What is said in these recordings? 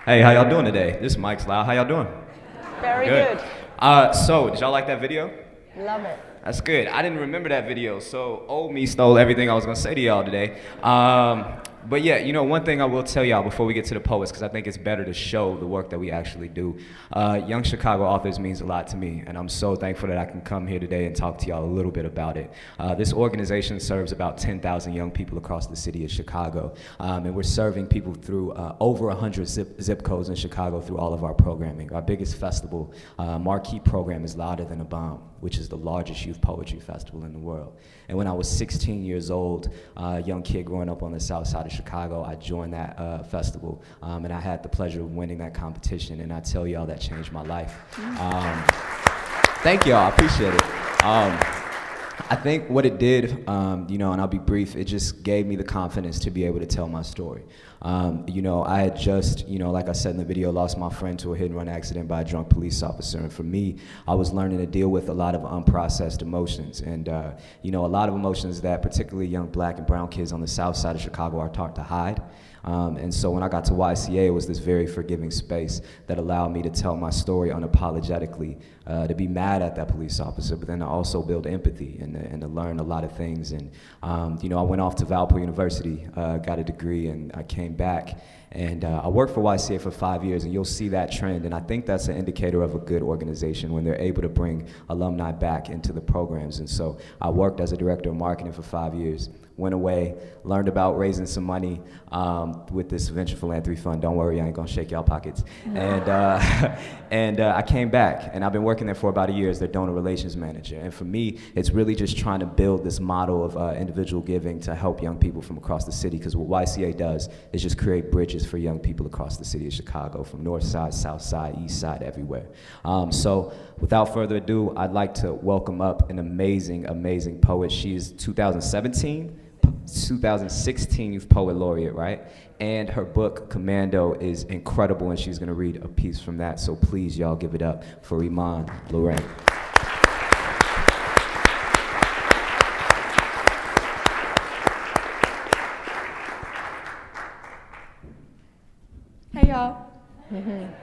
Hey, how y'all doing today? This Mike's loud. How y'all doing? Very good. So, did y'all like that video? Love it. That's good. I didn't remember that video, so old me stole everything I was gonna say to y'all today. But yeah, one thing I will tell y'all before we get to the poets, because I think it's better to show the work that we actually do. Young Chicago Authors means a lot to me, and I'm so thankful that I can come here today and talk to y'all a little bit about it. This organization serves about 10,000 young people across the city of Chicago, and we're serving people through over 100 zip codes in Chicago through all of our programming. Our biggest festival, marquee program is Louder Than a Bomb, which is the largest youth poetry festival in the world. And when I was 16 years old, a young kid growing up on the south side of Chicago, I joined that festival, and I had the pleasure of winning that competition, and I tell y'all that changed my life. Thank y'all, I appreciate it. I think what it did, and I'll be brief, it just gave me the confidence to be able to tell my story. I had just, like I said in the video, lost my friend to a hit and run accident by a drunk police officer. And for me, I was learning to deal with a lot of unprocessed emotions. And, a lot of emotions that particularly young black and brown kids on the south side of Chicago are taught to hide. And so when I got to YCA, it was this very forgiving space that allowed me to tell my story unapologetically, to be mad at that police officer, but then to also build empathy and to learn a lot of things. And, I went off to Valpo University, got a degree, and I came back. And I worked for YCA for 5 years, and you'll see that trend. And I think that's an indicator of a good organization when they're able to bring alumni back into the programs. And so I worked as a director of marketing for 5 years. Went away, learned about raising some money with this venture philanthropy fund. Don't worry, I ain't gonna shake y'all pockets. And I came back, and I've been working there for about a year as their donor relations manager. And for me, it's really just trying to build this model of individual giving to help young people from across the city, because what YCA does is just create bridges for young people across the city of Chicago, from north side, south side, east side, everywhere. So without further ado, I'd like to welcome up an amazing, amazing poet. She's 2016 Youth Poet Laureate, right? And her book, Commando, is incredible, and she's gonna read a piece from that. So please, y'all, give it up for Iman Lorraine. Hey, y'all.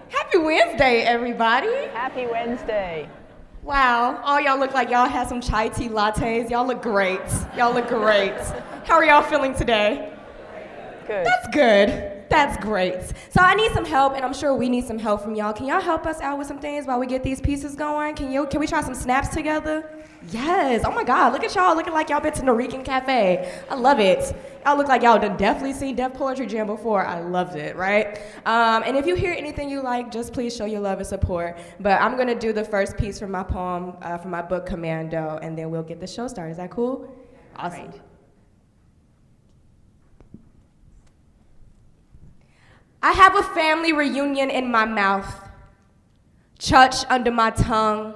Happy Wednesday, everybody. Happy Wednesday. Wow, all y'all look like y'all had some chai tea lattes. Y'all look great. Y'all look great. How are y'all feeling today? Good. That's good. That's great. So I need some help, and I'm sure we need some help from y'all. Can y'all help us out with some things while we get these pieces going? Can we try some snaps together? Yes. Oh my God, look at y'all looking like y'all been to Norican Cafe. I love it. Y'all look like y'all done definitely seen Def Poetry Jam before. I loved it, right? And if you hear anything you like, just please show your love and support. But I'm gonna do the first piece from my poem, from my book, Commando, and then we'll get the show started. Is that cool? Awesome. Right. I have a family reunion in my mouth, church under my tongue,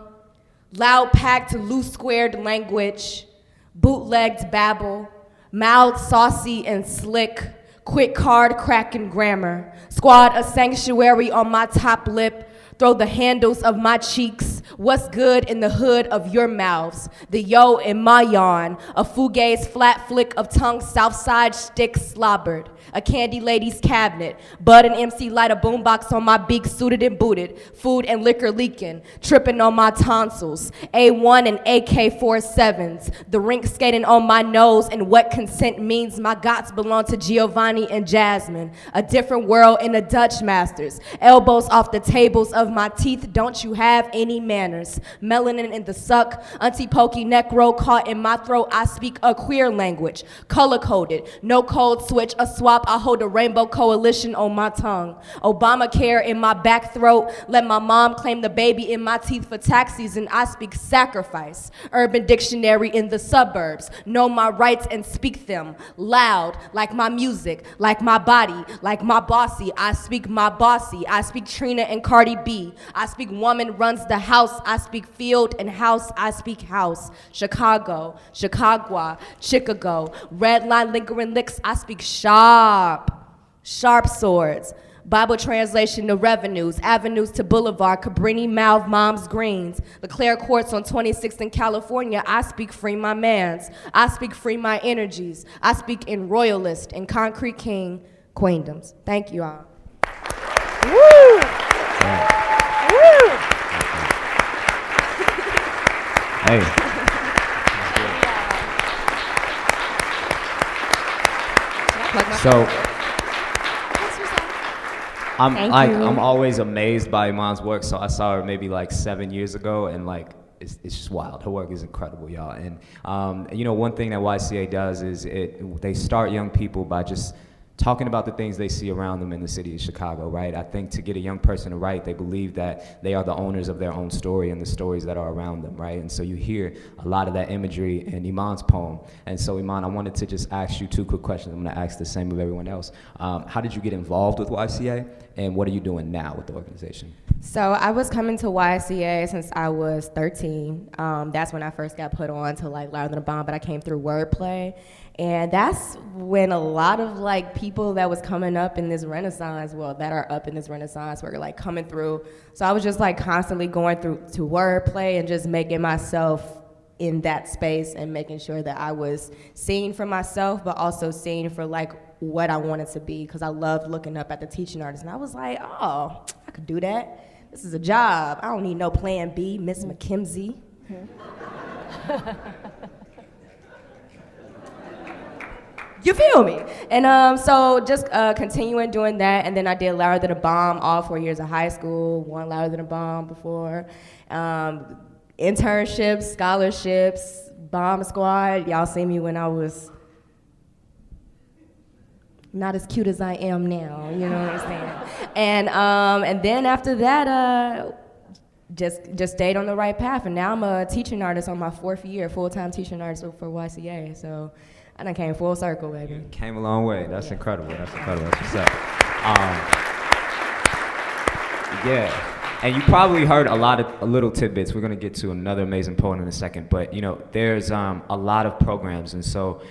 loud packed, loose squared language, bootlegged babble, mild, saucy, and slick, quick card cracking grammar, squad a sanctuary on my top lip, throw the handles of my cheeks, what's good in the hood of your mouths, the yo in my yarn, a fugaze flat flick of tongue, south side stick slobbered, a candy lady's cabinet, Bud and MC light a boombox on my beak, suited and booted, food and liquor leaking, tripping on my tonsils, A1 and AK-47s, the rink skating on my nose, and what consent means my gots belong to Giovanni and Jasmine, a different world in the Dutch masters, elbows off the tables of my teeth, don't you have any manners, melanin in the suck, Auntie Pokey neck roll caught in my throat, I speak a queer language, color-coded, no code switch, a swap, I hold a rainbow coalition on my tongue, Obamacare in my back throat, let my mom claim the baby in my teeth for tax season, I speak sacrifice, Urban Dictionary in the suburbs, know my rights and speak them, loud, like my music, like my body, like my bossy, I speak my bossy, I speak Trina and Cardi B, I speak woman runs the house, I speak field and house, I speak house, Chicago, Chicago, Chicago, red line lingering licks, I speak sharp, sharp swords, Bible translation to revenues, avenues to boulevard, Cabrini Mouth, Mom's Greens, Leclerc Courts on 26th in California, I speak free my mans, I speak free my energies, I speak in royalist and concrete king queendoms. Thank you all. Woo! Yeah. Woo! Hey. So Thank you. I'm always amazed by Iman's work. So I saw her maybe like 7 years ago, and like it's just wild. Her work is incredible, y'all. And you know, one thing that YCA does is they start young people by just talking about the things they see around them in the city of Chicago, right? I think to get a young person to write, they believe that they are the owners of their own story and the stories that are around them, right? And so you hear a lot of that imagery in Iman's poem. And so Iman, I wanted to just ask you 2 quick questions. I'm gonna ask the same of everyone else. How did you get involved with YCA, and what are you doing now with the organization? So I was coming to YCA since I was 13. That's when I first got put on to like Louder Than a Bomb, but I came through Wordplay. And that's when a lot of like people that was coming up in this renaissance, well, that are up in this renaissance were like coming through. So I was just like constantly going through to Wordplay and just making myself in that space and making sure that I was seen for myself, but also seen for like what I wanted to be, because I loved looking up at the teaching artists. And I was like, oh, I could do that. This is a job. I don't need no plan B, Miss McKimsey. You feel me? And so just continuing doing that, and then I did Louder Than a Bomb all 4 years of high school, won Louder Than a Bomb before. Internships, scholarships, Bomb Squad. Y'all see me when I was not as cute as I am now, you know what I'm saying? And then after that, just stayed on the right path, and now I'm a teaching artist on my 4th year, full-time teaching artist for YCA, so I done came full circle, baby. Came a long way. That's incredible. That's incredible. That's what's up. Yeah. And you probably heard a lot of little tidbits. We're going to get to another amazing poet in a second. But, you know, there's a lot of programs. And so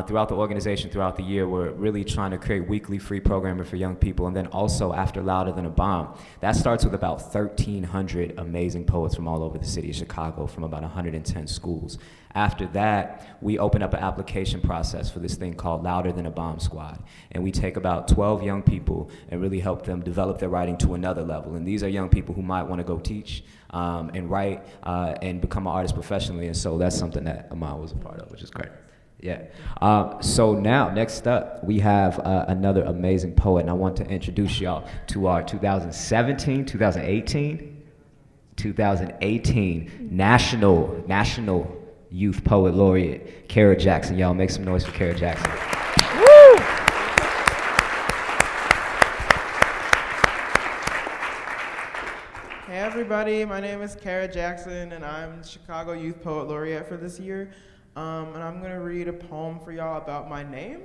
throughout the organization, throughout the year, we're really trying to create weekly free programming for young people. And then also after Louder Than a Bomb, that starts with about 1,300 amazing poets from all over the city of Chicago, from about 110 schools. After that, we open up an application process for this thing called Louder Than a Bomb Squad. And we take about 12 young people and really help them develop their writing to another level. And these are young people who might want to go teach and write and become an artist professionally. And so that's something that Iman was a part of, which is great. Yeah. So now, next up, we have another amazing poet. And I want to introduce y'all to our 2017, 2018 National Youth Poet Laureate, Kara Jackson. Y'all make some noise for Kara Jackson. Woo! Hey everybody, my name is Kara Jackson and I'm Chicago Youth Poet Laureate for this year. And I'm gonna read a poem for y'all about my name,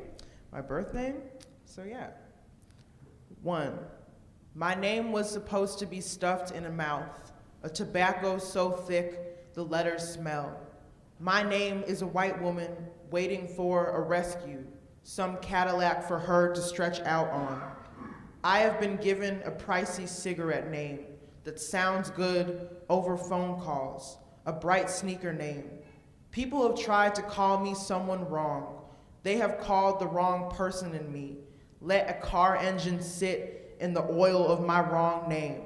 my birth name. So yeah. 1. My name was supposed to be stuffed in a mouth, a tobacco so thick the letters smell. My name is a white woman waiting for a rescue, some Cadillac for her to stretch out on. I have been given a pricey cigarette name that sounds good over phone calls, a bright sneaker name. People have tried to call me someone wrong. They have called the wrong person in me. Let a car engine sit in the oil of my wrong name.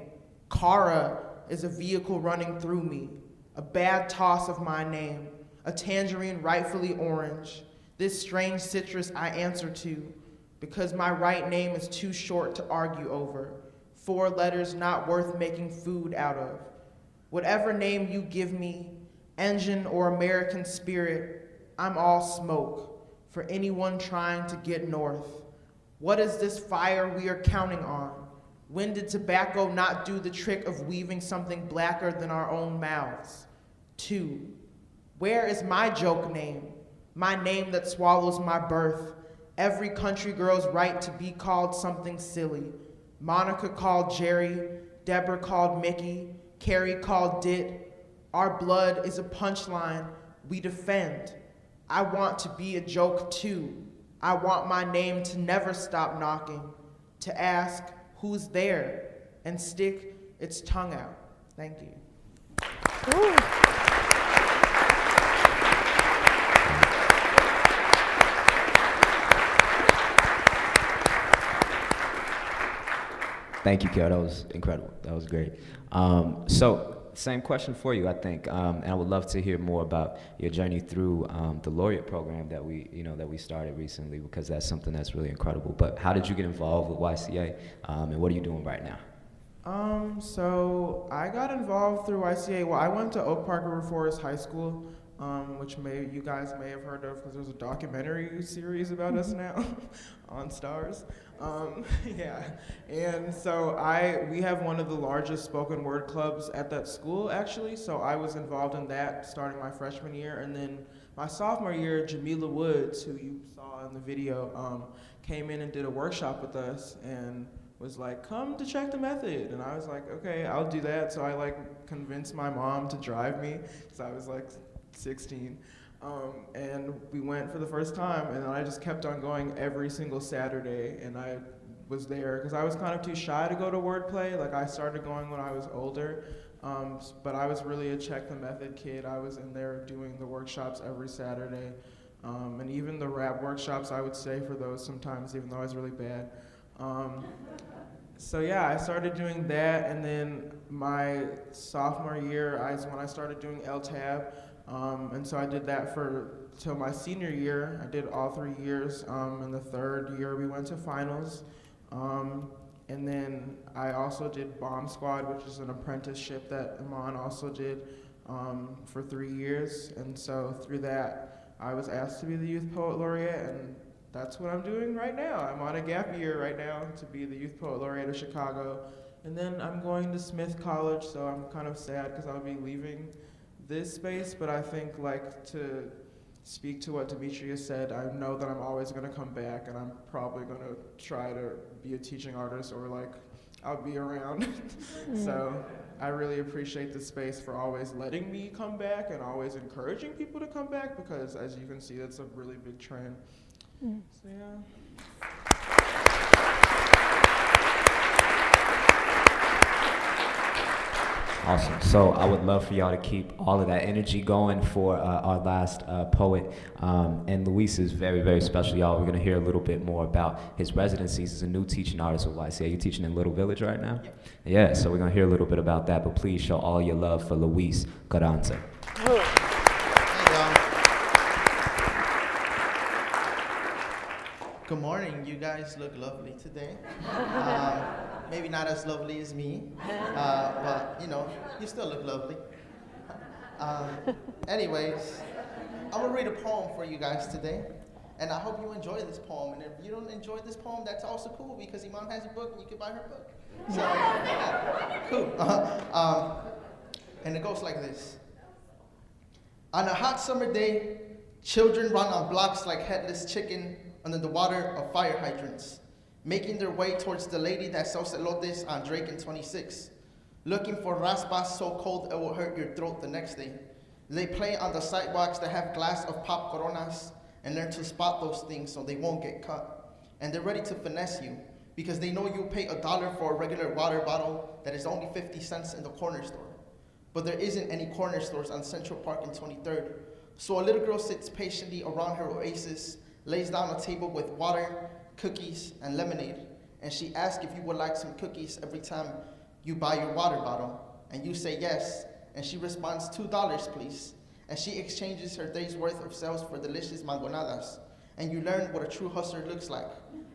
Kara is a vehicle running through me, a bad toss of my name. A tangerine rightfully orange, this strange citrus I answer to, because my right name is too short to argue over, 4 letters not worth making food out of. Whatever name you give me, engine or American spirit, I'm all smoke for anyone trying to get north. What is this fire we are counting on? When did tobacco not do the trick of weaving something blacker than our own mouths? 2. Where is my joke name? My name that swallows my birth. Every country girl's right to be called something silly. Monica called Jerry, Deborah called Mickey, Carrie called Dit. Our blood is a punchline we defend. I want to be a joke too. I want my name to never stop knocking, to ask who's there and stick its tongue out. Thank you. Ooh. Thank you, Kara. That was incredible. That was great. So, same question for you, I think, and I would love to hear more about your journey through the laureate program that we started recently, because that's something that's really incredible. But how did you get involved with YCA, and what are you doing right now? So I got involved through YCA. Well, I went to Oak Park River Forest High School, which you guys may have heard of because there's a documentary series about us now on Stars. Yeah, and so we have one of the largest spoken word clubs at that school, actually. So I was involved in that starting my freshman year, and then my sophomore year, Jamila Woods, who you saw in the video, came in and did a workshop with us and was like, come to Check the Method. And I was like, okay, I'll do that. So I convinced my mom to drive me, because I was 16. And we went for the first time, and I just kept on going every single Saturday, and I was there because I was kind of too shy to go to wordplay. I started going when I was older, but I was really a Check the Method kid. I was in there doing the workshops every Saturday, and even the rap workshops, I would stay for those sometimes, even though I was really bad. So yeah, I started doing that, and then my sophomore year is when I started doing LTAB, and so I did that till my senior year. I did all 3 years. In the third year, we went to finals, and then I also did Bomb Squad, which is an apprenticeship that Iman also did for 3 years, and so through that, I was asked to be the Youth Poet Laureate, and that's what I'm doing right now. I'm on a gap year right now to be the Youth Poet Laureate of Chicago. And then I'm going to Smith College, so I'm kind of sad because I'll be leaving this space, but I think to speak to what Demetrius said, I know that I'm always gonna come back, and I'm probably gonna try to be a teaching artist, or I'll be around. So I really appreciate the space for always letting me come back and always encouraging people to come back, because as you can see, that's a really big trend. So yeah. Awesome. So I would love for y'all to keep all of that energy going for our last poet. And Luis is very, very special, y'all. We're going to hear a little bit more about his residencies. He's a new teaching artist with YCA. You're teaching in Little Village right now? Yeah, so we're going to hear a little bit about that. But please show all your love for Luis Carranza. Good morning. You guys look lovely today. Maybe not as lovely as me, but you still look lovely. Anyways, I'm gonna read a poem for you guys today, and I hope you enjoy this poem. And if you don't enjoy this poem, that's also cool, because Iman has a book and you can buy her book. So, yeah, cool. And it goes like this. On a hot summer day, children run on blocks like headless chicken under the water of fire hydrants, making their way towards the lady that sells elotes on Drake and 26, looking for raspas so cold it will hurt your throat the next day. They play on the sidewalks that have glass of pop coronas and learn to spot those things so they won't get caught. And they're ready to finesse you because they know you'll pay $1 for a regular water bottle that is only 50 cents in the corner store. But there isn't any corner stores on Central Park and 23rd. So a little girl sits patiently around her oasis, lays down a table with water, cookies, and lemonade, and she asks if you would like some cookies every time you buy your water bottle, and you say yes, and she responds, $2, please, and she exchanges her day's worth of sales for delicious mangonadas, and you learn what a true hustler looks like.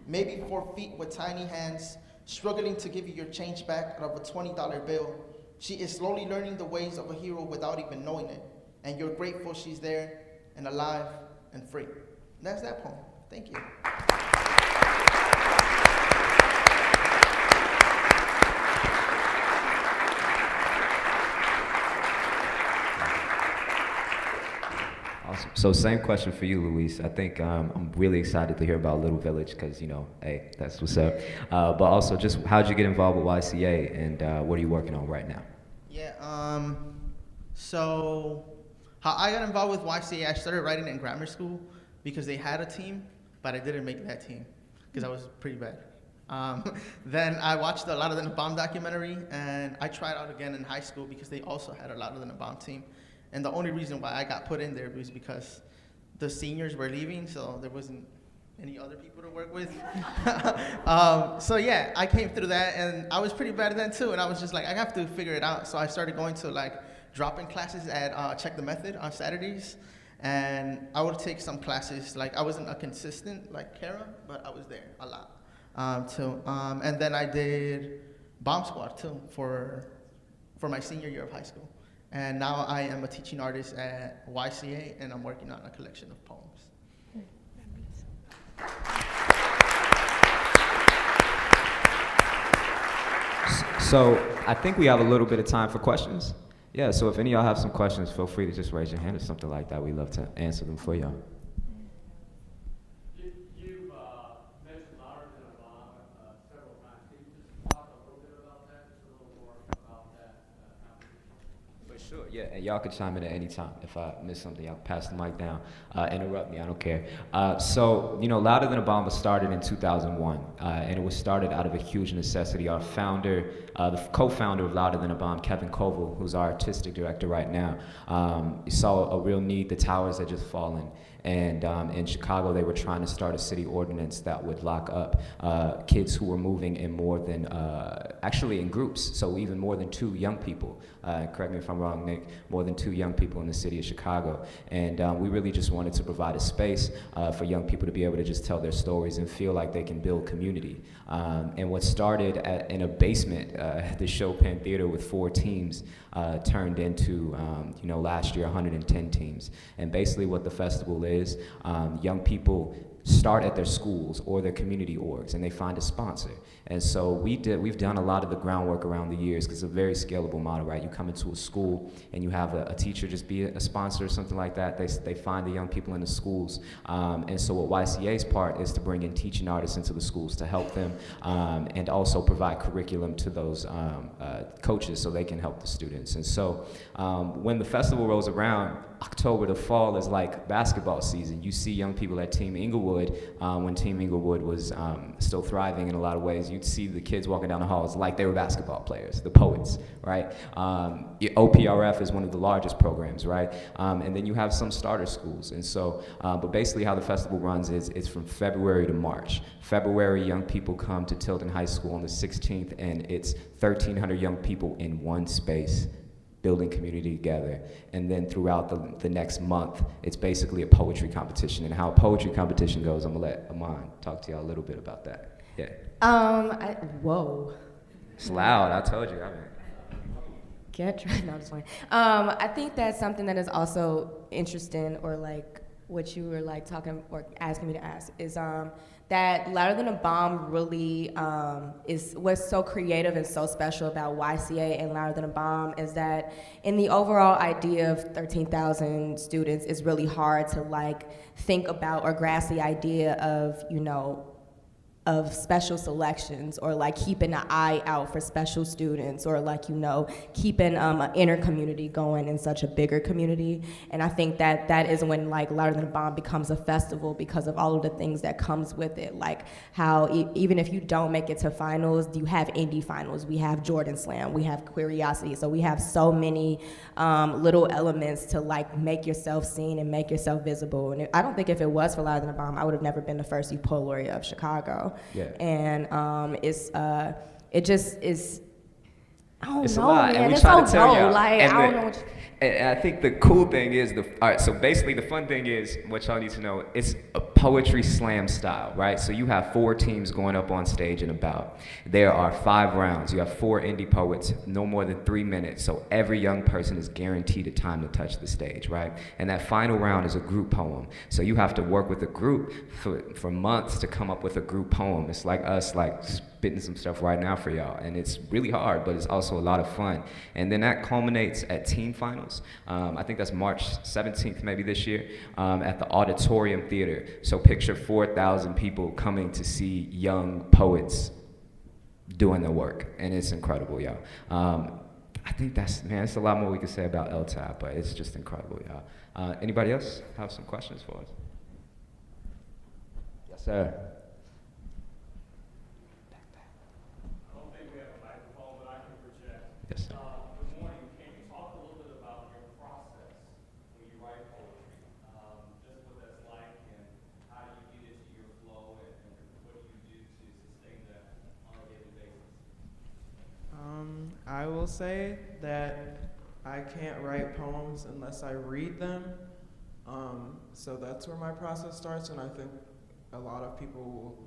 Maybe 4 feet with tiny hands, struggling to give you your change back out of a $20 bill. She is slowly learning the ways of a hero without even knowing it, and you're grateful she's there and alive and free. And that's that poem. Thank you. Awesome. So same question for you, Luis. I think I'm really excited to hear about Little Village because, hey, that's what's up. But also, just how'd you get involved with YCA, and what are you working on right now? Yeah, so how I got involved with YCA, I started writing in grammar school because they had a team, but I didn't make that team because I was pretty bad. Then I watched a Louder Than a Bomb documentary, and I tried out again in high school because they also had a Louder Than a Bomb team. And the only reason why I got put in there was because the seniors were leaving, so there wasn't any other people to work with. So yeah, I came through that, and I was pretty bad then too. And I was just like, I have to figure it out. So I started going to like drop-in classes at Check the Method on Saturdays, and I would take some classes. Like I wasn't a consistent like Kara, but I was there a lot too. And then I did Bomb Squad too for my senior year of high school. And now I am a teaching artist at YCA, and I'm working on a collection of poems. So I think we have a little bit of time for questions. Yeah, so if any of y'all have some questions, feel free to just raise your hand or something like that. We'd love to answer them for y'all. You've mentioned Louder Than a Bomb several times. Can you just talk a little bit about that, just a little more about that competition? For sure, yeah, and y'all can chime in at any time. If I miss something, y'all pass the mic down, interrupt me, I don't care. So, Louder Than a Bomb was started in 2001, and it was started out of a huge necessity. Our founder, the co-founder of Louder Than a Bomb, Kevin Koval, who's our artistic director right now, saw a real need. The towers had just fallen. And in Chicago, they were trying to start a city ordinance that would lock up kids who were moving in more than, actually in groups, so even more than 2 young people. Correct me if I'm wrong, Nick, more than 2 young people in the city of Chicago. And we really just wanted to provide a space for young people to be able to just tell their stories and feel like they can build community. And what started in a basement at the Chopin Theater with 4 teams turned into, last year 110 teams. And basically what the festival is, young people start at their schools or their community orgs, and they find a sponsor. And so we've done a lot of the groundwork around the years, because it's a very scalable model, right? You come into a school and you have a teacher just be a sponsor or something like that. They find the young people in the schools. And so what YCA's part is to bring in teaching artists into the schools to help them, and also provide curriculum to those coaches so they can help the students. And so when the festival rolls around, October to fall is like basketball season. You see young people at Team Inglewood, when Team Inglewood was still thriving in a lot of ways. You'd see the kids walking down the halls like they were basketball players, the poets, right? OPRF is one of the largest programs, right? And then you have some starter schools. And so, but basically how the festival runs is it's from February to March. February, young people come to Tilden High School on the 16th, and it's 1,300 young people in one space, building community together. And then throughout the next month, it's basically a poetry competition. And how a poetry competition goes, I'm gonna let Aman talk to y'all a little bit about that. Yeah. Whoa. It's loud, I told you. Get right now, just I think that's something that is also interesting, or like what you were like talking or asking me to ask, is that Louder Than a Bomb really is what's so creative and so special about YCA and Louder Than a Bomb, is that in the overall idea of 13,000 students, it's really hard to like think about or grasp the idea of, of special selections, or like keeping an eye out for special students, or like, keeping an inner community going in such a bigger community. And I think that is when like Louder Than a Bomb becomes a festival, because of all of the things that comes with it. Like how even if you don't make it to finals, you have indie finals, we have Jordan Slam, we have Curiosity. So we have so many little elements to like make yourself seen and make yourself visible. And I don't think if it was for Louder Than a Bomb, I would have never been the first Youth Poet Laureate of Chicago. Yeah. And it just is, I don't It's know, a lot, man. and we It's try so to tell dope. y'all. Like, And I don't the- know what And I think the cool thing is, all right, so basically the fun thing is, what y'all need to know, it's a poetry slam style, right? So you have 4 teams going up on stage and about. There are 5 rounds. You have 4 indie poets, no more than 3 minutes. So every young person is guaranteed a time to touch the stage, right? And that final round is a group poem. So you have to work with a group for months to come up with a group poem. It's like us, like, spitting some stuff right now for y'all, and it's really hard, but it's also a lot of fun. And then that culminates at team finals. I think that's March 17th, maybe this year, at the Auditorium Theater. So picture 4,000 people coming to see young poets doing their work, and it's incredible, y'all. I think it's a lot more we could say about LTAB, but it's just incredible, y'all. Anybody else have some questions for us? Yes, sir. Yes. Good morning. Can you talk a little bit about your process when you write poetry? Just what that's like and how you get into your flow say that I can't write poems unless I read them. So that's where my process starts, and I think a lot of people will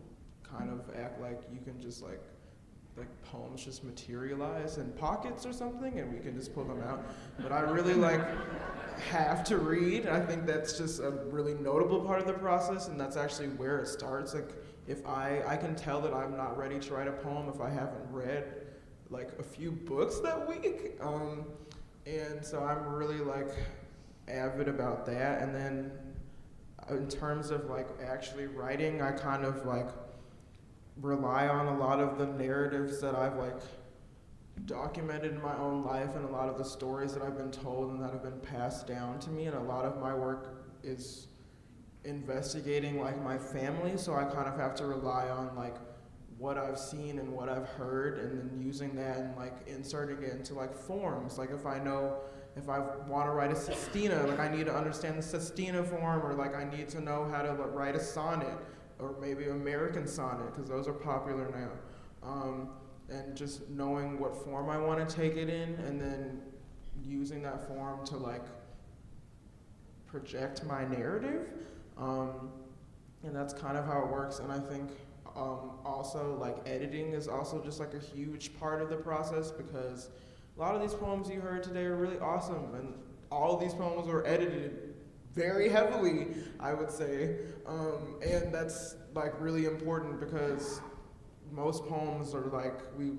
kind of act like you can just like poems just materialize in pockets or something and we can just pull them out. But I really have to read. I think that's just a really notable part of the process, and that's actually where it starts. Like if I can tell that I'm not ready to write a poem if I haven't read like a few books that week. And so I'm really avid about that. And then in terms of actually writing, I kind of rely on a lot of the narratives that I've documented in my own life and a lot of the stories that I've been told and that have been passed down to me. And a lot of my work is investigating my family, so I kind of have to rely on what I've seen and what I've heard, and then using that and inserting it into forms. If I want to write a sestina, I need to understand the sestina form, or I need to know how to write a sonnet, or maybe American sonnet, because those are popular now. And just knowing what form I want to take it in, and then using that form to project my narrative. And that's kind of how it works. And I think also editing is also just a huge part of the process, because a lot of these poems you heard today are really awesome, and all of these poems were edited very heavily, I would say. And that's really important, because most poems are we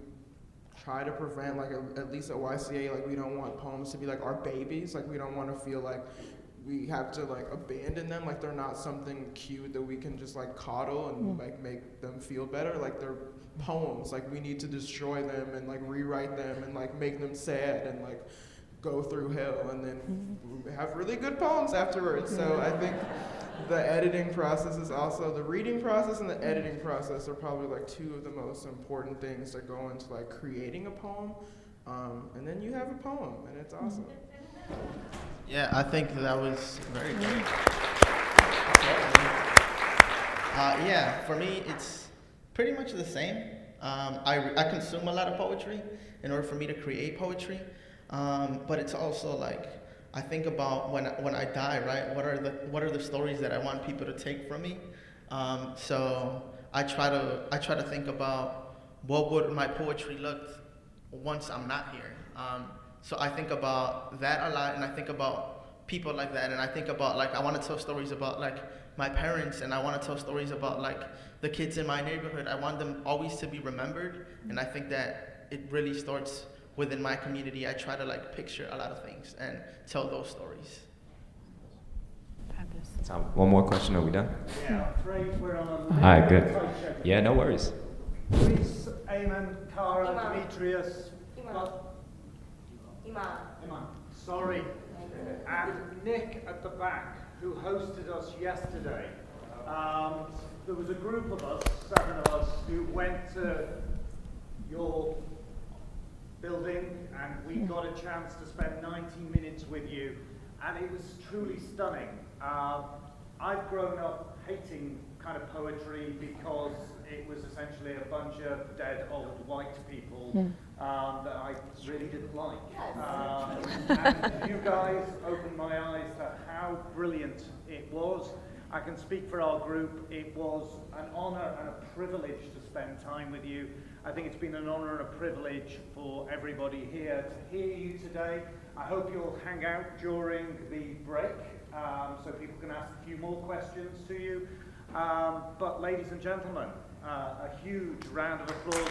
try to prevent, at least at YCA, we don't want poems to be our babies. We don't want to feel we have to abandon them, they're not something cute that we can just coddle and make them feel better. They're poems. We need to destroy them and rewrite them and make them sad and go through hell, and then have really good poems afterwards. So I think the editing process is also, the reading process and the editing process are probably two of the most important things that go into creating a poem. And then you have a poem, and it's awesome. Yeah, I think that was very great. Yeah, for me, it's pretty much the same. I consume a lot of poetry in order for me to create poetry, but it's also I think about when I die, right? What are the stories that I want people to take from me? So I try to think about what would my poetry look once I'm not here. So I think about that a lot, and I think about people like that, and I think about I want to tell stories about my parents, and I want to tell stories about the kids in my neighborhood. I want them always to be remembered, and I think that it really starts within my community. I try to picture a lot of things and tell those stories. Fabulous. Tom, one more question, are we done? Yeah, I'm afraid we're on a All right, good. tight schedule. Yeah, no worries. Reese, Eamon, Cara, Iman. Demetrius. Iman. Sorry. And Nick at the back, who hosted us yesterday. There was a group of us, 7 of us, who went to your building, and we got a chance to spend 90 minutes with you, and it was truly stunning. I've grown up hating kind of poetry because it was essentially a bunch of dead old white people that I really didn't like. And you guys opened my eyes to how brilliant it was. I can speak for our group. It was an honor and a privilege to spend time with you. I think it's been an honor and a privilege for everybody here to hear you today. I hope you'll hang out during the break so people can ask a few more questions to you. But ladies and gentlemen, a huge round of applause.